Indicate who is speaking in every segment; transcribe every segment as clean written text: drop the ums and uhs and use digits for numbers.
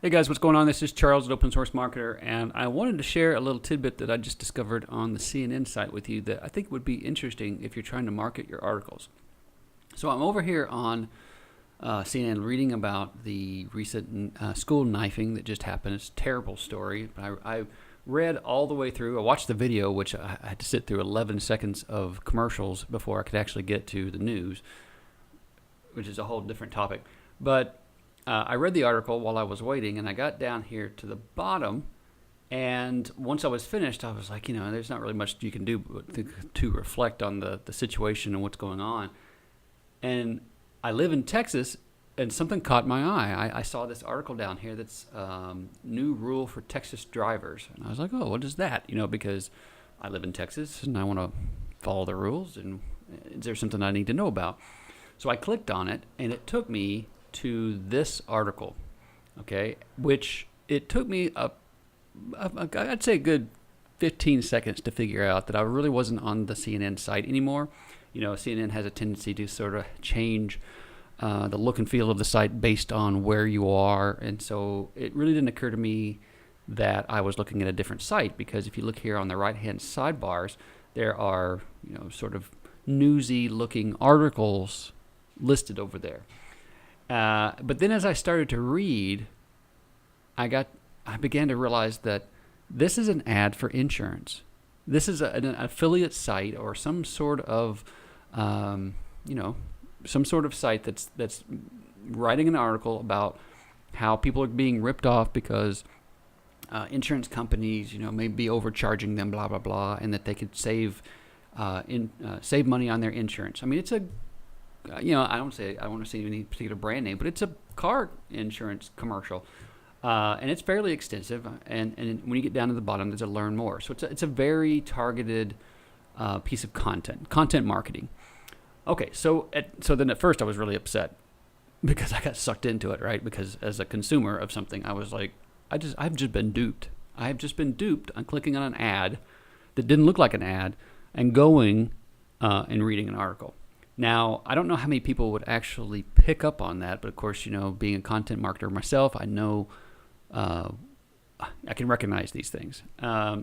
Speaker 1: Hey guys, what's going on? This is Charles at Open Source Marketer, and I wanted to share a little tidbit that I just discovered on the CNN site with you that I think would be interesting if you're trying to market your articles. So I'm over here on CNN reading about the recent school knifing that just happened. It's a terrible story. I read all the way through. I watched the video, which I had to sit through 11 seconds of commercials before I could actually get to the news, which is a whole different topic. But I read the article while I was waiting, and I got down here to the bottom, and once I was finished, I was like, there's not really much you can do to reflect on the situation and what's going on. And I live in Texas, and something caught my eye. I saw this article down here that's new rule for Texas drivers. And I was like, oh, what is that? Because I live in Texas, and I want to follow the rules, and is there something I need to know about? So I clicked on it, and it took me to this article, okay, which it took me I'd say a good 15 seconds to figure out that I really wasn't on the CNN site anymore. CNN has a tendency to sort of change the look and feel of the site based on where you are, and so it really didn't occur to me that I was looking at a different site, because if you look here on the right-hand sidebars, there are sort of newsy looking articles listed over there. But then as I started to read, I began to realize that this is an ad for insurance. This is an affiliate site or some sort of, some sort of site that's writing an article about how people are being ripped off because insurance companies, may be overcharging them, blah blah blah, and that they could save money on their insurance. I mean, it's a I don't want to say any particular brand name, but it's a car insurance commercial, and it's fairly extensive. And when you get down to the bottom, there's a learn more. So it's a very targeted piece of content marketing. Okay, so then at first I was really upset because I got sucked into it, right? Because as a consumer of something, I was like, I've just been duped. I've just been duped on clicking on an ad that didn't look like an ad and going and reading an article. Now, I don't know how many people would actually pick up on that, but of course, being a content marketer myself, I know I can recognize these things.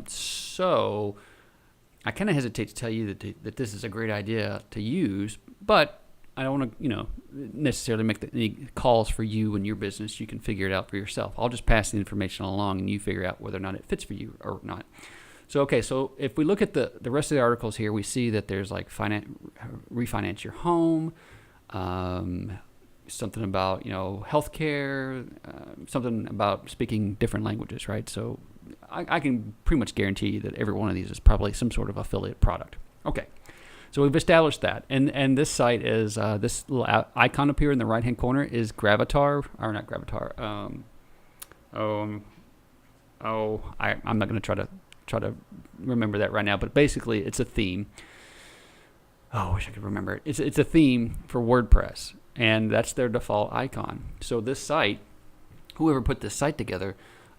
Speaker 1: So I kind of hesitate to tell you that this is a great idea to use, but I don't want to, necessarily make any calls for you and your business. You can figure it out for yourself. I'll just pass the information along, and you figure out whether or not it fits for you or not. So if we look at the rest of the articles here, we see that there's like refinance your home, something about healthcare, something about speaking different languages, right? So I can pretty much guarantee you that every one of these is probably some sort of affiliate product. Okay, so we've established that, and this site is this little icon up here in the right hand corner is Gravatar, or not Gravatar. I'm not going to try to remember that right now, but basically it's a theme. Oh, I wish I could remember it. It's a theme for WordPress, and that's their default icon. So this site, whoever put this site together,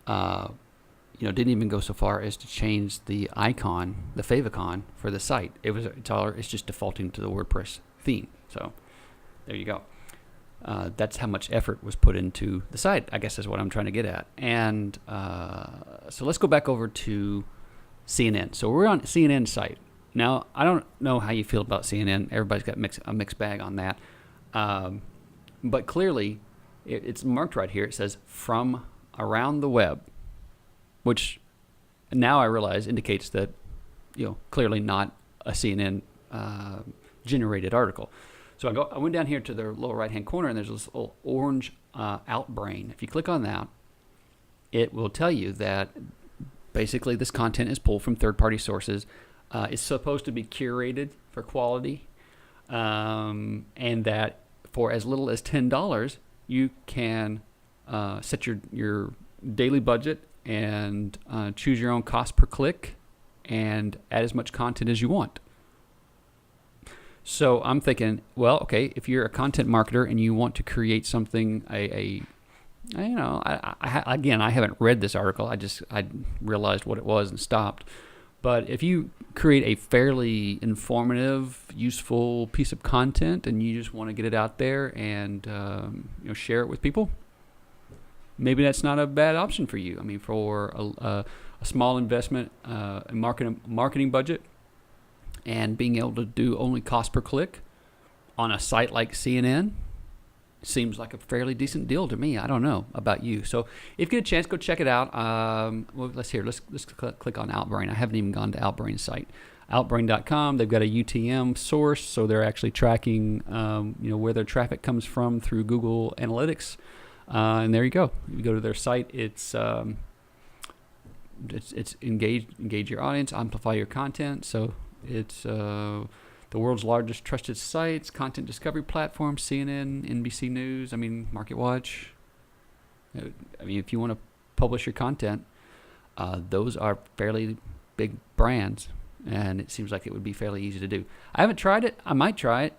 Speaker 1: didn't even go so far as to change the icon, the favicon for the site. It's just defaulting to the WordPress theme. So there you go. That's how much effort was put into the site, I guess is what I'm trying to get at. And so let's go back over to CNN. So we're on CNN site. Now, I don't know how you feel about CNN. Everybody's got a mixed bag on that. But clearly, it's marked right here. It says, from around the web, which now I realize indicates that, clearly not a CNN generated article. So I went down here to the lower right-hand corner, and there's this little orange Outbrain. If you click on that, it will tell you that basically this content is pulled from third-party sources. It's supposed to be curated for quality, and that for as little as $10, you can set your daily budget and choose your own cost per click and add as much content as you want. So I'm thinking, well, okay, if you're a content marketer and you want to create something, again, I haven't read this article. I realized what it was and stopped. But if you create a fairly informative, useful piece of content and you just want to get it out there and share it with people, maybe that's not a bad option for you. I mean, for a small investment, a marketing budget, and being able to do only cost per click on a site like CNN seems like a fairly decent deal to me. I don't know about you. So if you get a chance, go check it out. Well, let's click on Outbrain. I haven't even gone to Outbrain's site. Outbrain.com. They've got a UTM source, so they're actually tracking, where their traffic comes from through Google Analytics. And there you go. You go to their site. It's engage your audience, amplify your content. So it's the world's largest trusted sites, content discovery platform, CNN, NBC News, MarketWatch. If you want to publish your content, those are fairly big brands, and it seems like it would be fairly easy to do. I haven't tried it. I might try it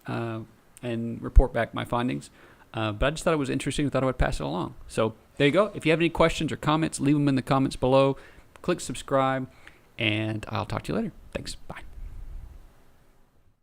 Speaker 1: and report back my findings, but I just thought it was interesting. I thought I would pass it along. So there you go. If you have any questions or comments, leave them in the comments below. Click subscribe, and I'll talk to you later. Thanks. Bye.